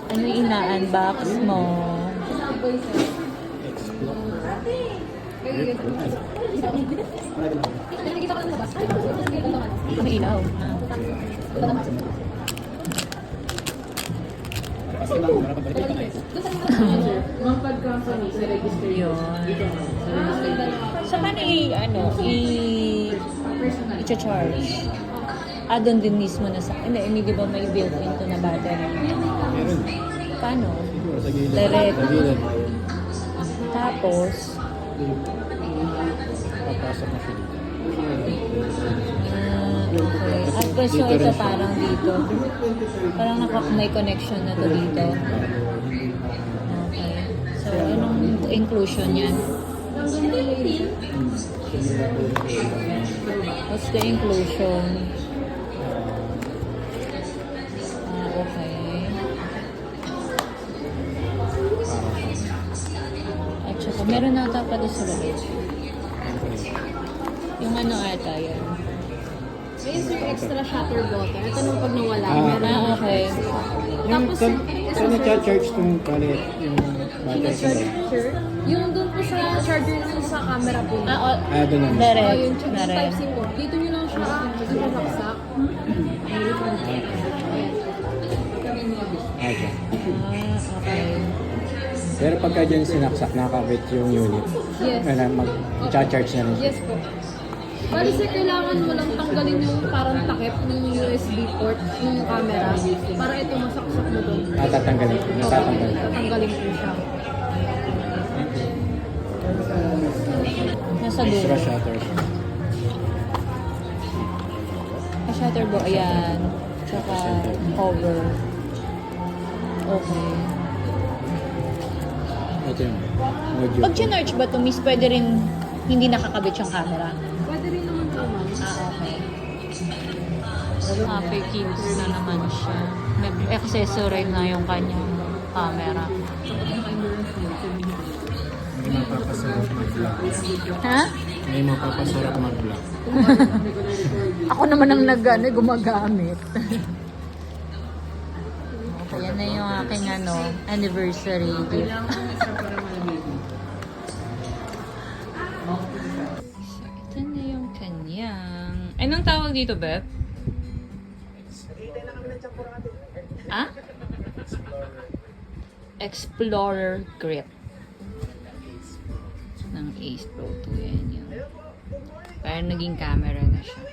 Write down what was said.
Ano yung ina-unbox mo? May ilaw. Yun. So, paano i-charge? Doon din mismo na sa... Hindi, di ba may built-in to na battery? Meron. Paano? Sa gilid. Direct. Sa gilid. Tapos, Papasok na siya dito. okay. At so ito parang dito. Parang may connection na to dito. Okay. So, anong inclusion yan? What's the inclusion? Okay. At saka, meron na ata pala sa loob. Yung ano ata yan. May yung extra shutter button. Ito nung pag nawala, meron Ah, okay. Tapos, Saan na-charge itong palit yung battery sa loob? charger, yung doon po sa charger na sa camera po. Doon naman. Direct. Ayun, yung Direct. Type-C po. Dito nyo lang siya isasaksak. Okay. Okay. Pero pagka dyan sinaksak, nakakabit yung unit. Yes. Mag-charge na rin siya. Yes po. Bali sir, kailangan mo lang tanggalin yung parang takip ng USB port ng camera para ito masaksak mo doon. Natatanggalin. Natatanggalin. Tatanggalin po siya. Nasa Extra dulo. shutter. Shutter bo, ayan. Tsaka cover. Okay. Ito yung module. Pag charge ba to, miss, pwede rin hindi nakakabit yung camera? Pwede rin naman po ma'am. Okay. Keeper na naman siya. May accessory na yung kanyang camera. May mapapasarap mag-vlog. Ha? May mapapasarap mag-vlog. Ako naman ang gumagamit. Okay, yan na yung aking anniversary gift. Ito na yung kanyang... Anong tawag dito, Beth? Ah? Explorer Grip ng Ace Pro 2. Yan yun. Parang naging camera na siya.